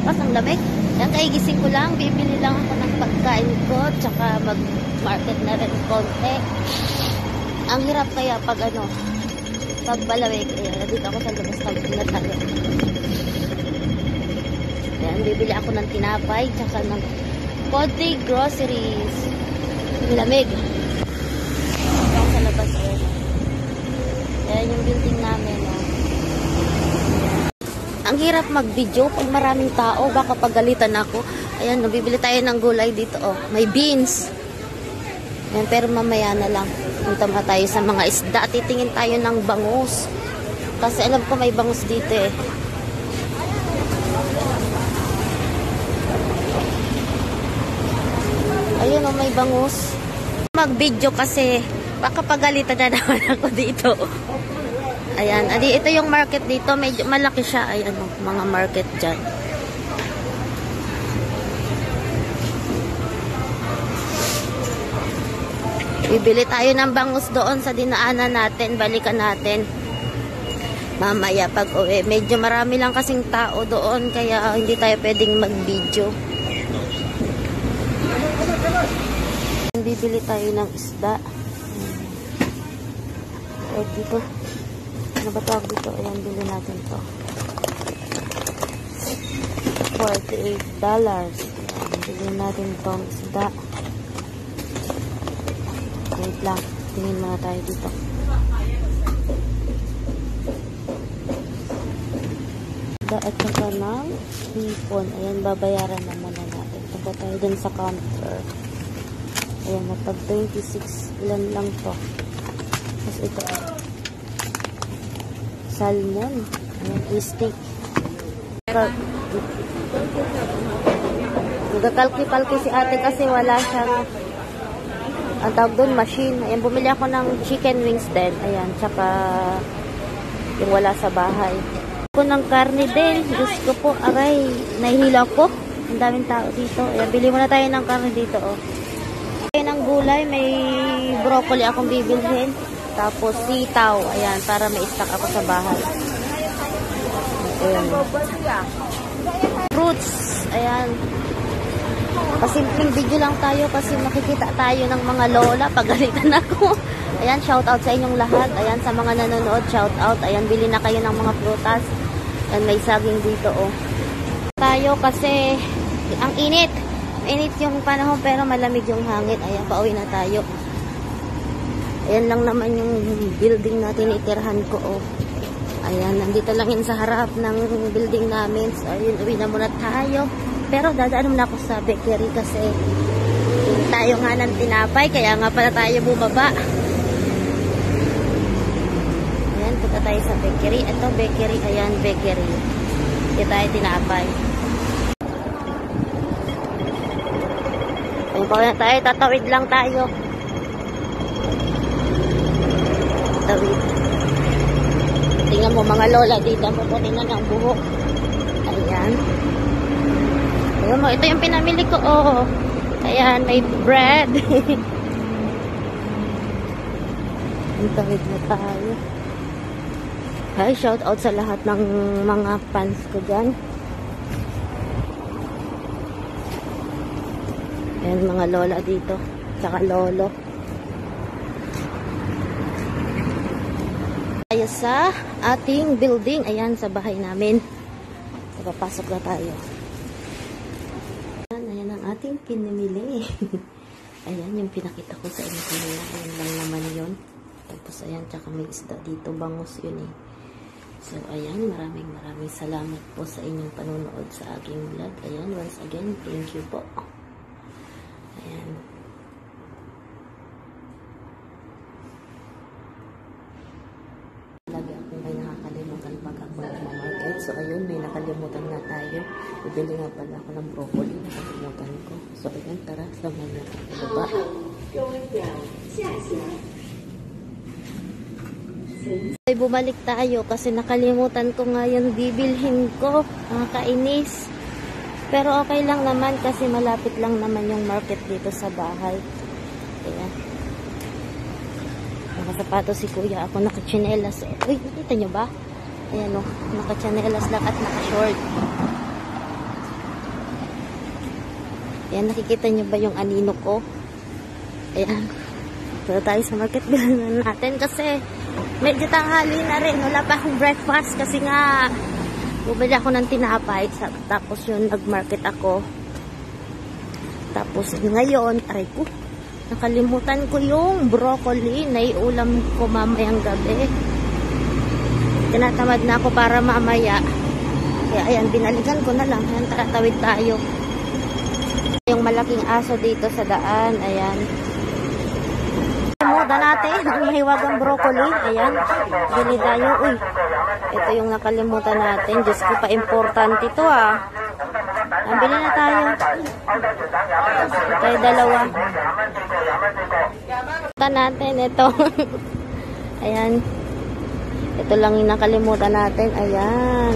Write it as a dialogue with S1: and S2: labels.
S1: labas, ang lamig. Yan, kaigising ko lang. Bibili lang ako ng pagkain ko. Tsaka mag-market na rin konti. Ang hirap kaya pag pag balawig. Ayan, nandito ako sa labas na tayo. Ayan, bibili ako ng tinapay. Tsaka ng konti groceries. Lamig. Ako sa labas. Ayan. Ayan yung building namin. Ang hirap mag-video pag maraming tao. Baka pagalitan ako. Ayan, nabibili tayo ng gulay dito. Oh, may beans. Ayan, pero mamaya na lang. Punta pa tayo sa mga isda. Titingin tayo ng bangus. Kasi alam ko may bangus dito eh. Ayun oh, may bangus. Mag-video kasi baka pagalitan na naman ako dito. Ayan, ito yung market dito, medyo malaki siya. Ayan, mga market dyan. Bibili tayo ng bangus doon sa dinaanan natin, balikan natin. Mamaya pag uwi, medyo marami lang kasing tao doon, kaya hindi tayo pwedeng mag-video. Bibili tayo ng isda. Dito. Ano ba tawag dito? Ayan, bili natin to. $48. Ayan, bili natin tong isda. Wait lang. Tingin muna tayo dito. Isda at saka ng hipon. Ayan, babayaran naman na natin. Punta tayo dun sa counter. Ayan, napag 26. Ilan lang to. Tapos ito. Salmon. Ayan, steak. Nagkakalki-kalki si ate kasi wala siyang ang tawag doon, machine. Ayan, bumili ako ng chicken wings din. Ayan, tsaka yung wala sa bahay. Ako ng karne din. Diyos ko po, aray, nahihilo ko. Ang daming tao dito. Ayan, bili muna tayo ng karne dito, oh. Ayan ang gulay, may broccoli akong bibilhin. Tapos sitaw, ayan, para may stock ako sa bahay. Ayan. Fruits, ayan. Pasimpleng video lang tayo kasi makikita tayo ng mga lola. Pagalitan ako. Ayan, shout out sa inyong lahat. Ayan, sa mga nanonood, shout out. Ayan, bili na kayo ng mga prutas. Ayan, may saging dito, oh. Tayo kasi ang init. Init yung panahon pero malamig yung hangin. Ayan, pauwi na tayo. Ayan lang naman yung building natin, itirhan ko, oh. Ayan, nandito lang yun sa harap ng building namin. So, ayun, uwi na muna tayo. Pero dadaan muna ako sa bakery kasi tayo nga ng tinapay, kaya nga pala tayo bumaba. Ayan, punta tayo sa bakery. Ito, bakery. Ayan, bakery. Dito tayo tinapay. Ayan, pag na tayo, tatawid lang tayo. Tatawid. Tingnan mo mga lola dito, puputin na ng buhok. Ayan. Ayun mo, ito yung pinamili ko, oh. Ayan, may bread. Tawid na tayo. Hi, shout out sa lahat ng mga fans ko dyan. Ayan, mga lola dito. Tsaka lolo. Tayo sa ating building. Ayan, sa bahay namin. So, papasok na tayo. Ayan ang ating pinamili. Ayan, yung pinakita ko sa inyo kanina. Ayan lang naman yun. Tapos, ayan, tsaka may isda dito. Bangus yun eh. So, ayan, maraming salamat po sa inyong panonood sa aking vlog. Ayan, once again, thank you po. Ayan. Lagi akong may nakakalimutan pag ako nag-market. So, ayun, may nakalimutan na tayo. Bibili nga pala ako ng broccoli. Nakalimutan ko. So, ayun, tara, samahan natin sa baba. Ay, bumalik tayo kasi nakalimutan ko nga yung bibilhin ko. Nakakainis. Pero okay lang naman kasi malapit lang naman yung market dito sa bahay. Ayan. Nakasapato si kuya. Ako nakachinelas. Uy, nakita nyo ba? Ayan o. Nakachinelas lang at nakashort. Ayan, nakikita nyo ba yung anino ko? Ayan. Punta tayo sa market, bilhin natin kasi medyo tanghali na rin. Wala pa akong breakfast kasi nga bumili ako ng tinapay. Tapos yun, nag-market ako. Tapos ngayon, aray ko, nakalimutan ko yung broccoli na iulam ko mamayang gabi. Tinatamad na ako para mamaya. Kaya ayan, binalikan ko na lang. Ayan, tatawid tayo. Yung malaking aso dito sa daan. Ayan. Muda natin ang mahiwagang broccoli. Ayan. Bili tayo. Uy, ito yung nakalimutan natin. Diyos ko, pa-importante ito ah. Bili na tayo. Tayo dalawa. Ito natin. Ito. Ayan. Ito lang yung nakalimutan natin. Ayan.